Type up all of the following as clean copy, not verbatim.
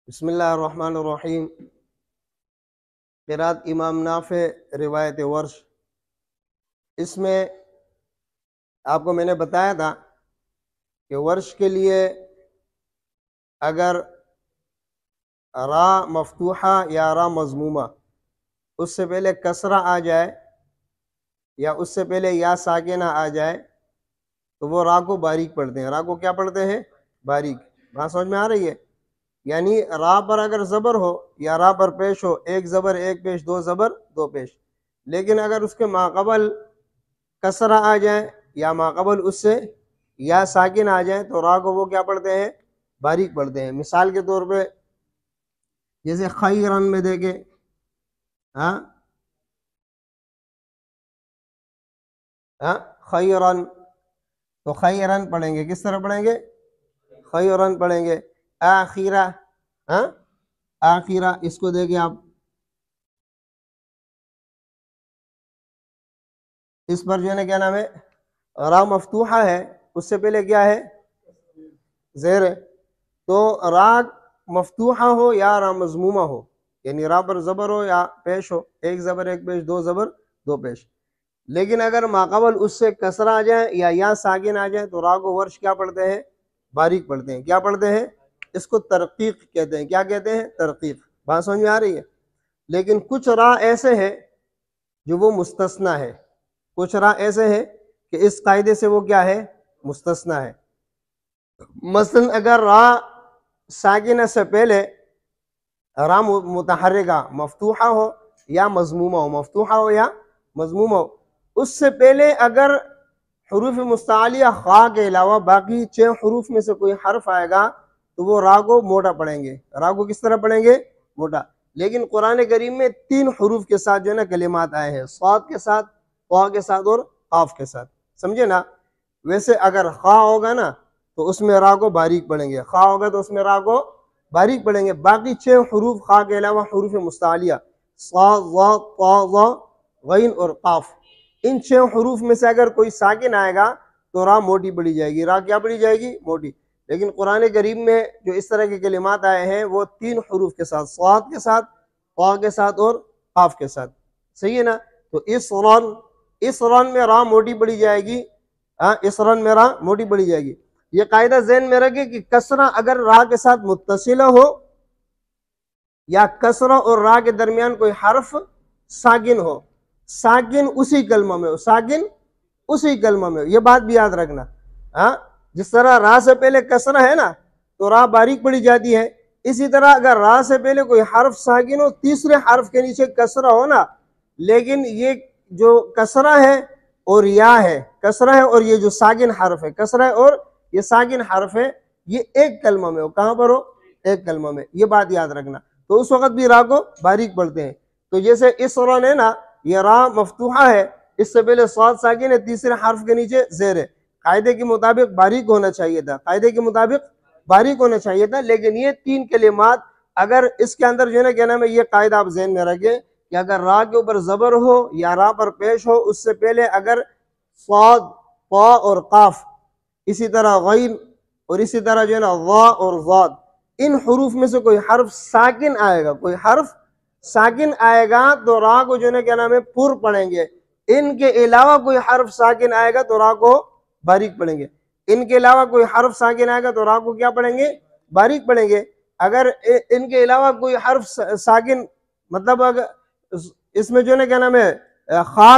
بسم اللہ الرحمن الرحیم۔ قرات امام نافع روایت ورش۔ اس میں آپ کو میں نے بتایا تھا کہ ورش کے لیے اگر را مفتوحہ یا را مضمومہ اس سے پہلے کسرہ آ جائے یا اس سے پہلے یا ساکنہ آ جائے تو وہ را کو باریک پڑھتے ہیں۔ را کو کیا پڑھتے ہیں؟ باریک۔ بات سمجھ میں آ رہی ہے؟ یعنی را پر اگر زبر ہو یا را پر پیش ہو، ایک زبر ایک پیش، دو زبر دو پیش، لیکن اگر اس کے ماقبل کسرہ آ جائے یا ماقبل اس سے یا ساکن آ جائے تو را کو وہ کیا پڑھتے ہیں؟ باریک پڑھتے ہیں۔ مثال کے طور پہ جیسے خیرن میں دیکھیں، خیرن، تو خیرن پڑھیں گے، کس طرح پڑھیں گے؟ خیرن پڑھیں گے۔ آخرہ، آخرہ، اس کو دیکھیں آپ، اس پر جو ہے نا کیا نام ہے، را مفتوحہ ہے، اس سے پہلے کیا ہے؟ زیر ہے۔ تو را مفتوحہ ہو یا را مضمومہ ہو، یعنی را پر زبر ہو یا پیش ہو، ایک زبر ایک پیش، دو زبر دو پیش، لیکن اگر ماقبل اس سے کسرہ آ جائے یا ساکن آ جائے تو را کو ورش کیا پڑھتے ہیں؟ باریک پڑھتے ہیں۔ کیا پڑھتے ہیں؟ اس کو ترقیق کہتے ہیں۔ کیا کہتے ہیں؟ ترقیق۔ بات سمجھ میں آ رہی ہے؟ لیکن کچھ را ایسے ہیں جو وہ مستثنیٰ ہے، کچھ را ایسے ہیں کہ اس قاعدے سے وہ کیا ہے؟ مستثنیٰ ہے۔ مثلا اگر را ساکنہ سے پہلے را متحرکہ مفتوحہ ہو یا مضمومہ ہو، مفتوحہ ہو یا مضمومہ ہو، اس سے پہلے اگر حروف مستعلیہ خا کے علاوہ باقی 6 حروف میں سے کوئی حرف آئے گا تو وہ را کو موٹا پڑھیں گے۔ را کو کس طرح پڑھیں گے؟ موٹا۔ لیکن قرآن کریم میں 3 حروف کے ساتھ جو ہے نا کلمات آئے ہیں، صاد کے ساتھ، طا کے ساتھ اور قاف کے ساتھ، سمجھے نا؟ ویسے اگر خا ہوگا نا تو اس میں را کو باریک پڑھیں گے، خا ہوگا تو اس میں را کو باریک پڑھیں گے۔ باقی 6 حروف خا کے علاوہ حروف مستعلیہ صا، ظا، طا، ظا، غین اور قاف، ان 6 حروف میں سے اگر کوئی ساکن آئے گا تو را موٹی پڑھی جائے گی۔ را کیا پڑھی جائے گی؟ موٹی۔ لیکن قرآن کریم میں جو اس طرح کے کلمات آئے ہیں وہ 3 حروف کے ساتھ، صاد کے ساتھ، طا کے ساتھ اور قاف کے ساتھ، صحیح ہے نا؟ تو اس رن میں را موٹی پڑھی جائے گی، اس رن میں را موٹی پڑھی جائے گی۔ یہ قاعدہ ذہن میں رکھے کہ کسرہ اگر را کے ساتھ متصلہ ہو یا کسرہ اور را کے درمیان کوئی حرف ساکن ہو، ساکن اسی کلمہ میں ہو، ساکن اسی کلمہ میں ہو، یہ بات بھی یاد رکھنا۔ جس طرح را سے پہلے کسرہ ہے نا تو را باریک پڑھی جاتی ہے، اسی طرح اگر را سے پہلے کوئی حرف ساکن ہو، تیسرے حرف کے نیچے کسرہ ہو نا، لیکن یہ جو کسرہ ہے اور یا ہے، کسرہ ہے اور یہ جو ساکن حرف ہے، کسرہ ہے اور یہ ساکن حرف ہے، یہ ایک کلمہ میں ہو، کہاں پر ہو؟ ایک کلمہ میں، یہ بات یاد رکھنا۔ تو اس وقت بھی را کو باریک پڑھتے ہیں۔ تو جیسے اس رن ہے نا، یہ را مفتوحہ ہے، اس سے پہلے صاد ساکن ہے، تیسرے حرف کے نیچے زیر ہے، قاعدے کے مطابق باریک ہونا چاہیے تھا، قاعدے کے مطابق باریک ہونا چاہیے تھا، لیکن یہ 3 کلمات اگر اس کے اندر جو ہے نا کیا نام ہے، یہ قاعدہ آپ ذہن میں رکھیں کہ اگر را کے اوپر زبر ہو یا را پر پیش ہو، اس سے پہلے اگر صاد، طا اور قاف، اسی طرح غین اور اسی طرح جو ہے نا ظا اور ضاد، ان حروف میں سے کوئی حرف ساکن آئے گا، کوئی حرف ساکن آئے گا تو را کو جو ہے نا کیا نام ہے، پر پڑھیں گے۔ ان کے علاوہ کوئی حرف ساکن آئے گا تو را کو باریک پڑھیں گے۔ ان کے علاوہ کوئی حرف ساکن آئے گا تو را کو کیا پڑھیں گے؟ باریک پڑھیں گے۔ اگر ان کے علاوہ کوئی حرف ساکن، مطلب اگر اس میں جو ہے نا کیا نام ہے، خا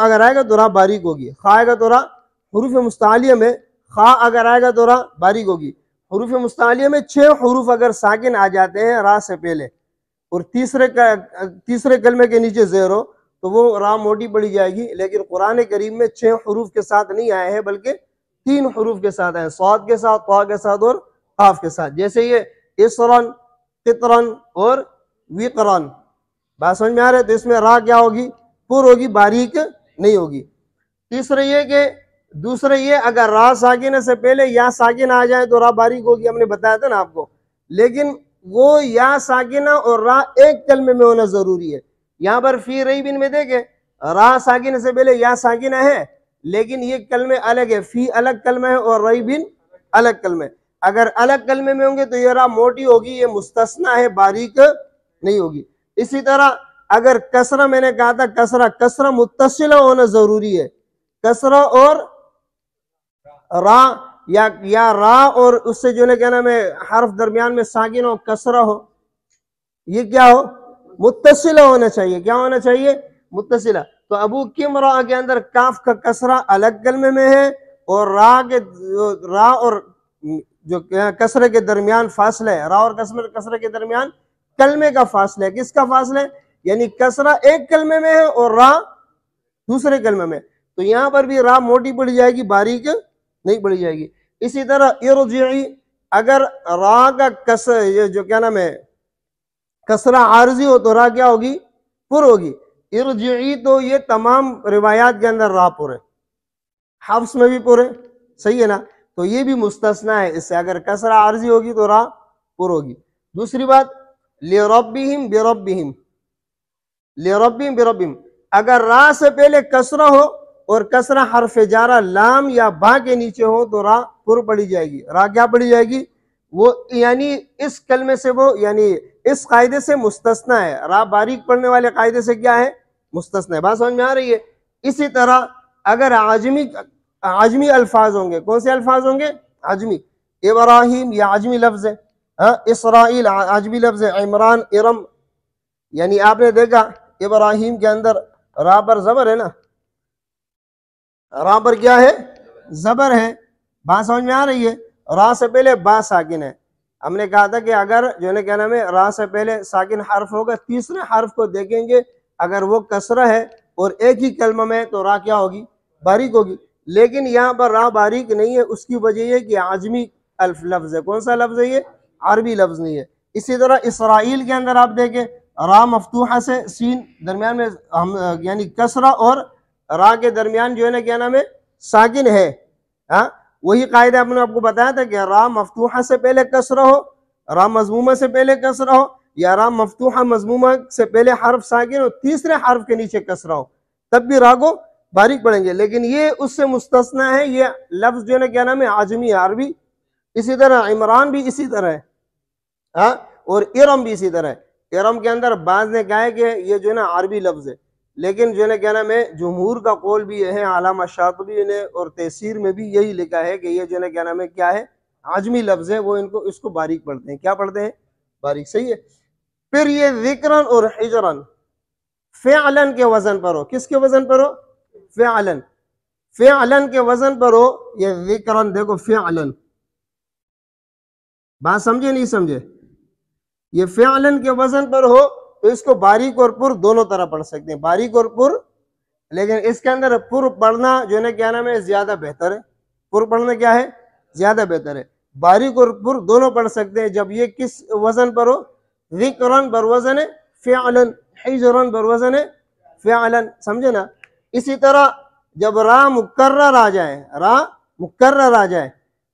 اگر آئے گا تو را باریک ہوگی، خا آئے گا تو را، حروف مستعلیہ میں خا اگر آئے گا تو را باریک ہوگی۔ حروف مستعلیہ میں 6 حروف اگر ساکن آ جاتے ہیں را سے پہلے اور تیسرے کلمے کے نیچے زیر ہو تو وہ را موٹی پڑھی جائے گی، لیکن قرآن کریم میں 6 حروف کے ساتھ نہیں آئے ہیں بلکہ 3 حروف کے ساتھ آئے، صاد کے ساتھ، طا کے ساتھ اور قاف کے ساتھ، جیسے یہ اسرن، قطرن اور وقرن۔ بات سمجھ میں آ رہے؟ تو اس میں را کیا ہوگی؟ پر ہوگی، باریک نہیں ہوگی۔ دوسرے یہ اگر را ساکنہ سے پہلے یا ساکنہ آ جائے تو را باریک ہوگی، ہم نے بتایا تھا نا آپ کو، لیکن وہ یا ساکنہ اور را ایک کلمے میں ہونا ضروری ہے۔ یہاں پر فی ریبن میں دیکھیں، را ساکنہ سے پہلے یا ساکنہ ہے، لیکن یہ کلمے الگ ہے، فی الگ کلمہ ہے اور ریبن الگ کلمہ ہے۔ اگر الگ کلمے میں ہوں گے تو یہ را موٹی ہوگی، یہ مستثنا ہے، باریک نہیں ہوگی۔ اسی طرح اگر کسرہ، میں نے کہا تھا کسرہ متصلہ ہونا ضروری ہے، کسرہ اور را یا را اور اس سے جو ہے کیا نام ہے حرف درمیان میں ساکن ہو، کسرہ ہو، یہ کیا ہو؟ متصلہ ہونا چاہیے۔ کیا ہونا چاہیے؟ متصلہ۔ تو ابو کمرہ کے اندر کاف کا کسرہ الگ کلمے میں ہے، اور را اور جو کسرے کے درمیان فاصلہ ہے، را اور کسرے کے درمیان کلمے کا فاصلہ ہے۔ کس کا فاصلہ ہے؟ یعنی کسرہ ایک کلمے میں ہے اور را دوسرے کلمے میں، تو یہاں پر بھی را موٹی پڑی جائے گی، باریک نہیں پڑی جائے گی۔ اسی طرح ارجعی، اگر را کا کسر، یہ جو کیا نام ہے کسرہ عارضی ہو تو را کیا ہوگی؟ پر ہوگی۔ ارجعی تو یہ تمام روایات کے اندر را پر ہے، حفص میں بھی پر ہے، صحیح ہے نا؟ تو یہ بھی مستثنا ہے اس سے، اگر کسرہ عارضی ہوگی تو را پر ہوگی۔ دوسری بات لربہم بربہم، لربہم بربہم، اگر را سے پہلے کسرہ ہو اور کسرہ حرف جارہ لام یا با کے نیچے ہو تو را پر پڑی جائے گی۔ را کیا پڑی جائے گی؟ وہ یعنی اس کلمے سے، وہ یعنی اس قاعدے سے مستثنا ہے، را باریک پڑھنے والے قاعدے سے کیا ہے؟ مستثنا ہے۔ بات سمجھ میں آ رہی ہے؟ اسی طرح اگر عجمی الفاظ ہوں گے، کون سے الفاظ ہوں گے؟ عجمی۔ ابراہیم یہ عجمی لفظ ہے، اسرائیل عجمی لفظ ہے، عمران، ارم، یعنی آپ نے دیکھا ابراہیم کے اندر را پر زبر ہے نا، را پر کیا ہے؟ زبر ہے۔ بات سمجھ میں آ رہی ہے؟ را سے پہلے با ساکن ہے۔ ہم نے کہا تھا کہ اگر جو ہے کیا نام ہے را سے پہلے ساکن حرف ہوگا، تیسرے حرف کو دیکھیں گے، اگر وہ کسرہ ہے اور ایک ہی کلمہ میں تو را کیا ہوگی؟ باریک ہوگی۔ لیکن یہاں پر را باریک نہیں ہے، اس کی وجہ یہ کہ عجمی لفظ ہے۔ کون سا لفظ ہے یہ؟ عربی لفظ نہیں ہے۔ اسی طرح اسرائیل کے اندر آپ دیکھیں را مفتوحہ سے سین درمیان میں یعنی کسرہ اور را کے درمیان جو ہے نا کیا نام ہے ساکن ہے۔ ہاں وہی قاعدہ آپ نے آپ کو بتایا تھا کہ را مفتوحہ سے پہلے کسرہ ہو، را مضمومہ سے پہلے کسرہ ہو، یا را مفتوحہ مضمومہ سے پہلے حرف ساکن ہو، تیسرے حرف کے نیچے کسرہ ہو، تب بھی را کو باریک پڑھیں گے۔ لیکن یہ اس سے مستثنا ہے، یہ لفظ جو ہے نا کیا نام ہے عجمی عربی۔ اسی طرح عمران بھی اسی طرح ہے، ہاں، اور ارم بھی اسی طرح ہے۔ ارم کے اندر بعض نے کہا ہے کہ یہ جو ہے نا عربی لفظ ہے، لیکن جو ہے نا کیا نام ہے جمہور کا قول بھی یہ ہے، علامہ شاطبی نے اور تفسیر میں بھی یہی لکھا ہے کہ یہ جو ہے نا کیا نام ہے کیا ہے عجمی لفظ ہے، وہ اس کو باریک پڑھتے ہیں۔ کیا پڑھتے ہیں؟ باریک، صحیح ہے۔ پھر یہ ذکرن اور حجرن فعلن کے وزن پر ہو، کس کے وزن پر ہو؟ فعلن، فعلن کے وزن پر ہو یہ ذکرن، دیکھو فعلن، بات سمجھے نہیں سمجھے؟ یہ فعلن کے وزن پر ہو تو اس کو باریک اور پر دونوں طرح پڑھ سکتے ہیں، باریک اور پر، لیکن اس کے اندر پر پڑھنا جو ہے نا کیا نام ہے زیادہ بہتر ہے۔ پر پڑھنا کیا ہے؟ زیادہ بہتر ہے۔ باریک اور پر دونوں پڑھ سکتے ہیں جب یہ کس وزن پر ہو؟ ذکرن بر وزن فعلن، حجرن بر وزن فعلن، سمجھے نا؟ اسی طرح جب را مکرر آ جائے، را مکرر آ جائے،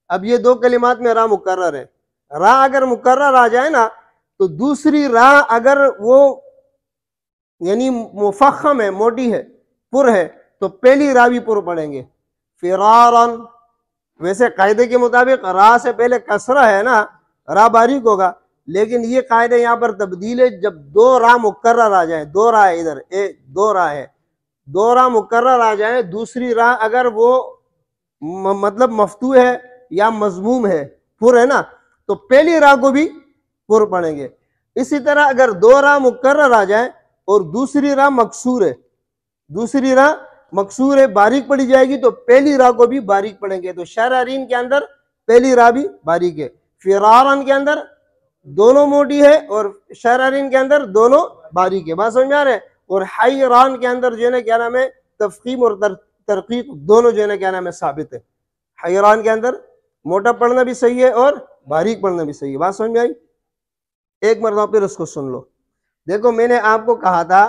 اب یہ دو کلمات میں را مکرر ہے، را اگر مکرر آ جائے نا تو دوسری را اگر وہ یعنی مفخم ہے، موٹی ہے، پر ہے، تو پہلی را بھی پر پڑھیں گے۔ فرارن، ویسے قاعدے کے مطابق را سے پہلے کسرہ ہے نا، را باریک ہوگا، لیکن یہ قاعدہ یہاں پر تبدیل ہے، جب دو را مکرر آ جائیں، دو را ہے ادھر، دو را ہے، دو را مکرر آ جائیں، دوسری را اگر وہ مطلب مفتوح ہے یا مضموم ہے، پر ہے نا، تو پہلی را کو بھی پر پڑھیں گے۔ اسی طرح اگر دو را مکرر آ جائیں اور دوسری را مکسور ہے، دوسری را مکسور ہے، باریک پڑھی جائے گی، تو پہلی را کو بھی باریک پڑھیں گے۔ تو شرارین کے اندر پہلی را بھی باریک ہے، فرارن کے اندر دونوں موٹی ہے اور شرارین کے اندر دونوں باریک ہے۔ بات سمجھ میں آ رہا ہے؟ اور حیران کے اندر جو ہے نا کیا نام ہے تفخیم اور ترقیق دونوں جو ہے نا کیا نام ہے ثابت ہے۔ حیران کے اندر موٹا پڑھنا بھی صحیح ہے اور باریک پڑھنا بھی صحیح ہے۔ بات سمجھ میں آئی؟ ایک مرتبہ پھر اس کو سن لو۔ دیکھو میں نے آپ کو کہا تھا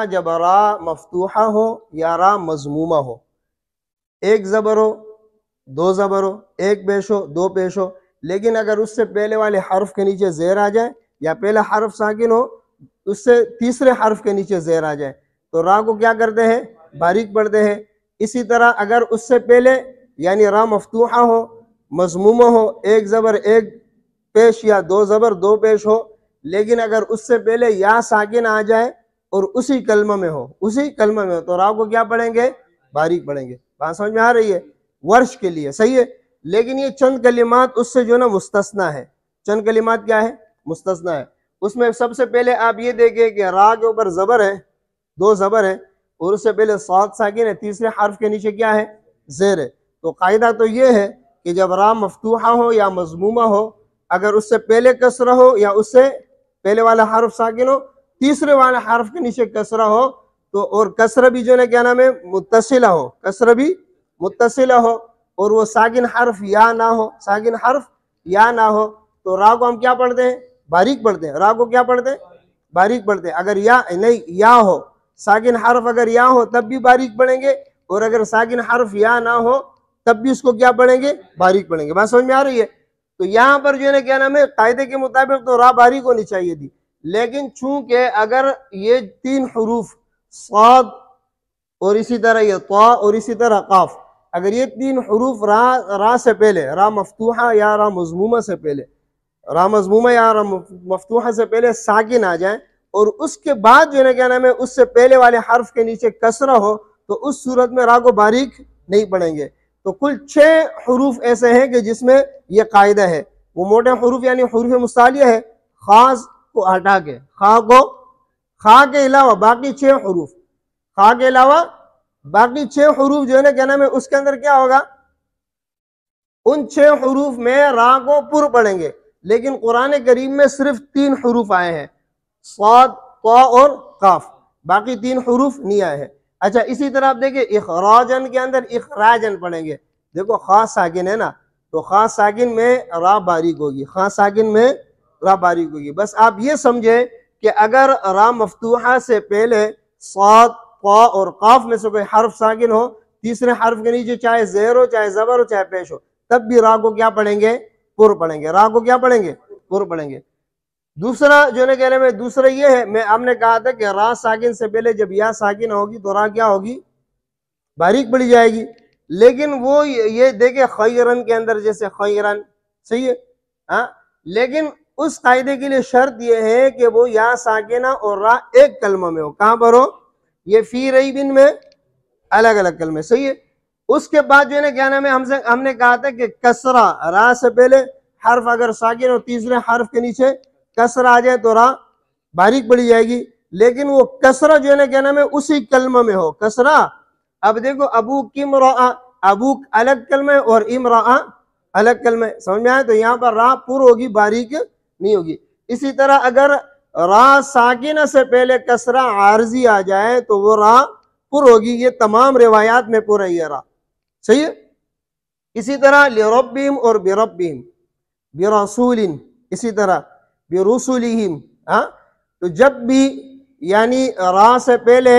جب را مفتوحہ ہو یا را مضمومہ ہو، ایک زبر ہو، دو زبر ہو، ایک پیش ہو، دو پیش ہو، لیکن اگر اس سے پہلے والے حرف کے نیچے زیر آ جائے یا پہلا حرف ساکن ہو اس سے تیسرے حرف کے نیچے زیر آ جائے تو را کو کیا کرتے ہیں؟ باریک پڑھتے ہیں۔ اسی طرح اگر اس سے پہلے یعنی را مفتوحہ ہو مضمومہ ہو، ایک زبر ایک پیش یا دو زبر دو پیش ہو، لیکن اگر اس سے پہلے یا ساکن آ جائے اور اسی کلمہ میں ہو تو را کو کیا پڑھیں گے؟ باریک پڑھیں گے۔ بات سمجھ میں آ رہی ہے؟ ورش کے لیے صحیح ہے، لیکن یہ چند کلمات اس سے جو نا مستثنیٰ ہے۔ چند کلمات کیا ہے؟ مستثنیٰ ہے۔ اس میں سب سے پہلے آپ یہ دیکھیں کہ را کے اوپر زبر ہے، دو زبر ہے، اور اس سے پہلے صاد ساکن ہے، تیسرے حرف کے نیچے کیا ہے؟ زیر ہے۔ تو قاعدہ تو یہ ہے کہ جب را مفتوحہ ہو یا مضمومہ ہو، اگر اس سے پہلے کسرہ ہو یا اس سے پہلے والا حرف ساکن ہو، تیسرے والا حرف کے نیچے کسرہ ہو، تو اور کسرہ بھی جو ہے کیا نام ہے؟ متصلہ ہو، کسرہ بھی متصلہ ہو، اور وہ ساکن حرف یا نہ ہو، ساکن حرف یا نہ ہو، تو را کو ہم کیا پڑھتے ہیں؟ باریک پڑھتے ہیں۔ را کو کیا پڑھتے ہیں؟ باریک پڑھتے ہیں۔ اگر یا نہیں یا ہو، ساکن حرف اگر یا ہو تب بھی باریک پڑھیں گے، اور اگر ساکن حرف یا نہ ہو تب بھی اس کو کیا پڑھیں گے؟ باریک پڑھیں گے۔ بات سمجھ میں آ رہی ہے؟ تو یہاں پر جو ہے کیا نام ہے؟ قاعدے کے مطابق تو را باریک ہونی چاہیے تھی، لیکن چونکہ اگر یہ تین حروف صاد اور اسی طرح یہ طا اور اسی طرح قاف، اگر یہ تین حروف را سے پہلے، را مفتوحہ یا را مضمومہ سے پہلے، را مضمومہ یا را مفتوحہ سے پہلے ساکن آ جائیں، اور اس کے بعد جو ہے کیا نام ہے اس سے پہلے والے حرف کے نیچے کسرہ ہو، تو اس صورت میں را کو باریک نہیں پڑھیں گے۔ تو کل 6 حروف ایسے ہیں کہ جس میں یہ قاعدہ ہے۔ وہ موٹے حروف یعنی حروف مستعلیہ ہے، خاص کو ہٹا کے، خا کے علاوہ باقی 6 حروف، خا کے علاوہ باقی 6 حروف جو ہے نا کیا نام ہے اس کے اندر کیا ہوگا؟ ان 6 حروف میں را کو پر پڑھیں گے، لیکن قرآن کریم میں صرف 3 حروف آئے ہیں، صاد، طا اور قاف، باقی 3 حروف نہیں آئے ہیں۔ اچھا اسی طرح آپ دیکھیں اخراجن کے اندر اخراجن پڑھیں گے، دیکھو خاص ساکن ہے نا، تو خاص ساکن میں را باریک ہوگی، خاص ساکن میں را باریک ہوگی۔ بس آپ یہ سمجھیں کہ اگر را مفتوحہ سے پہلے صاد، طا اور قاف میں سے کوئی حرف ساکن ہو، تیسرے حرف کے نیچے چاہے زیر ہو، چاہے زبر ہو، چاہے پیش ہو، تب بھی را کو کیا پڑھیں گے؟ پر پڑھیں گے۔ را کو کیا پڑھیں گے؟ پر پڑھیں گے۔ دوسرا جو ہے کہنے میں دوسرا یہ ہے، میں ہم نے کہا تھا کہ را ساکن سے پہلے جب یا ساکن ہوگی تو را کیا ہوگی؟ باریک پڑھی جائے گی۔ لیکن وہ یہ دیکھیں خیرن کے اندر جیسے خیرن، صحیح ہے ہاں، لیکن اس قاعدے کے لیے شرط یہ ہے کہ وہ یا ساکنہ اور را ایک کلمہ میں ہو۔ کہاں پر ہو؟ یہ فی ریبن میں الگ الگ کلمے، صحیح ہے۔ اس کے بعد جو ہے کیا نام ہے ہم نے کہا تھا کہ کسرہ، را سے پہلے حرف اگر ساکن اور تیسرے حرف کے نیچے کسرہ آ جائے تو را باریک پڑھی جائے گی، لیکن وہ کسرہ جو ہے کیا نام ہے اسی کلمہ میں ہو، کسرہ۔ اب دیکھو ابوک امرأ، ابوک الگ کلمہ اور امرأ الگ کلمہ، سمجھ میں آئے؟ تو یہاں پر را پر ہوگی، باریک نہیں ہوگی۔ اسی طرح اگر را ساکنہ سے پہلے کسرہ عارضی آ جائے تو وہ را پر ہوگی۔ یہ تمام روایات میں پر ہے یہ را، صحیح ہے۔ اسی طرح لربہم اور بربہم، برسول، اسی طرح برسولہم، تو جب بھی یعنی را سے پہلے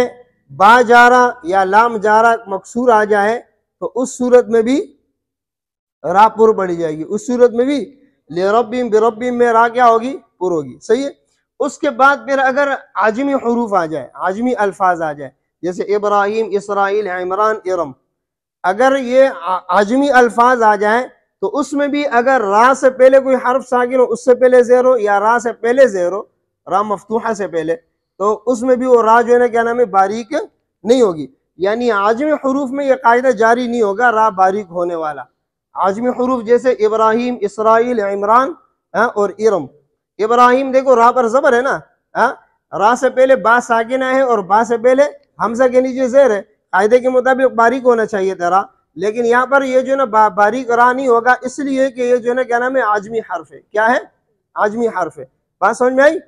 با جارہ یا لام جارہ مکسور آ جائے تو اس صورت میں بھی را پر پڑھی جائے گی، اس صورت میں بھی لربہم بربہم میں را کیا ہوگی؟ پر ہوگی، صحیح ہے۔ اس کے بعد پھر اگر عجمی حروف آ جائے، عجمی الفاظ آ جائے، جیسے ابراہیم، اسرائیل، عمران، ارم، اگر یہ عجمی الفاظ آ جائیں تو اس میں بھی اگر را سے پہلے کوئی حرف ساکن ہو، اس سے پہلے زیر ہو، یا را سے پہلے زیر ہو، را مفتوحہ سے پہلے، تو اس میں بھی وہ را جو ہے کیا نام ہے باریک نہیں ہوگی۔ یعنی عجمی حروف میں یہ قاعدہ جاری نہیں ہوگا را باریک ہونے والا۔ عجمی حروف جیسے ابراہیم، اسرائیل، عمران اور ارم۔ ابراہیم دیکھو را پر زبر ہے نا، را سے پہلے با ساکنہ ہے اور با سے پہلے حمزہ کے نیچے زیر ہے، قاعدے کے مطابق باریک ہونا چاہیے تھا را، لیکن یہاں پر یہ جو ہے نا باریک را نہیں ہوگا، اس لیے کہ یہ جو ہے نا کیا نام ہے عجمی حرف ہے۔ کیا ہے؟ عجمی حرف ہے۔ بات سمجھ میں آئی؟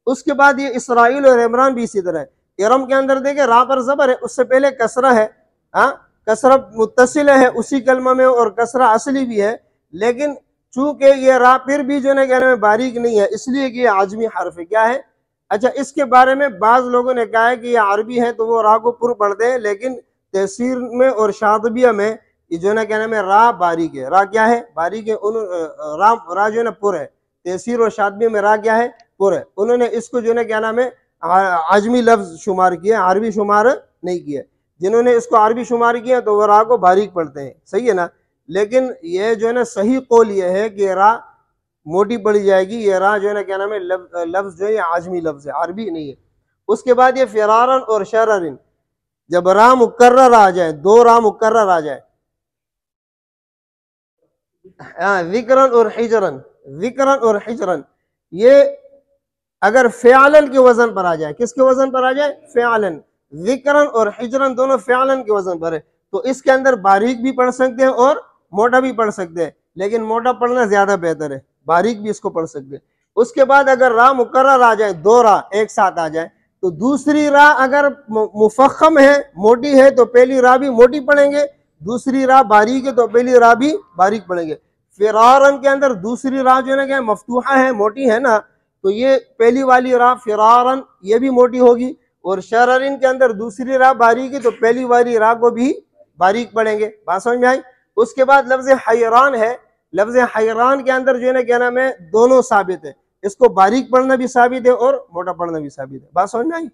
اس کے بعد یہ اسرائیل اور عمران بھی اسی طرح ہے۔ ارم کے اندر دیکھیں را پر زبر ہے، اس سے پہلے کسرہ ہے، کسرہ متصل ہے اسی کلمہ میں اور کسرہ اصلی بھی ہے، لیکن چونکہ یہ را پھر بھی جو ہے کہنے میں باریک نہیں ہے، اس لیے کہ یہ عجمی حرف ہے۔ کیا ہے؟ اچھا اس کے بارے میں بعض لوگوں نے کہا ہے کہ یہ عربی ہے تو وہ را کو پر پڑھتے ہیں، لیکن تفسیر میں اور شاطبیہ میں یہ جو ہے نا کہنے میں را باریک ہے۔ را کیا ہے؟ باریک ہے۔ را جو ہے نا پر ہے، تفسیر اور شاطبیہ میں را کیا ہے؟ پر ہے۔ انہوں نے اس کو جو ہے نا کیا نام ہے عجمی لفظ شمار کیا، عربی شمار نہیں کیا۔ جنہوں نے اس کو عربی شمار کیا تو وہ را کو باریک پڑھتے ہیں، صحیح ہے نا، لیکن یہ جو ہے نا صحیح قول یہ ہے کہ را موٹی پڑی جائے گی. یہ را جو ہے نا کیا نام ہے لفظ جو ہے یہ عاجمی لفظ ہے, عربی نہیں ہے. اس کے بعد یہ فرارن اور شررن, جب را مکرر آ جائے, دو را مکرر آ جائے, ذکرن اور حجرن, ذکرن اور حجرن, یہ اگر فعلن کے وزن پر آ جائے, کس کے وزن پر آ جائے؟ فعلن. ذکرن اور حجرن دونوں فعلن کے وزن پر ہے, تو اس کے اندر باریک بھی پڑھ سکتے ہیں اور موٹا بھی پڑھ سکتے ہیں, لیکن موٹا پڑھنا زیادہ بہتر ہے, باریک بھی اس کو پڑھ سکتے ہیں. اس کے بعد اگر را مکرر آ جائے, دو را ایک ساتھ آ جائے, تو دوسری را اگر مفخم ہے, موٹی ہے, تو پہلی را بھی موٹی پڑھیں گے, دوسری را باریک ہے تو پہلی را بھی باریک پڑھیں گے. فرارن کے اندر دوسری را جو ہے نا کہ مفتوحہ ہے, موٹی ہے نا, تو یہ پہلی والی را فرارن یہ بھی موٹی ہوگی, اور شررن کے اندر دوسری را باریک ہے تو پہلی والی را کو بھی باریک پڑھیں گے. بات سمجھ میں آئی؟ اس کے بعد لفظ حیران ہے, لفظ حیران کے اندر جو ہے نا کیا نام ہے دونوں ثابت ہے, اس کو باریک پڑھنا بھی ثابت ہے اور موٹا پڑھنا بھی ثابت ہے. بات سمجھ میں آئی؟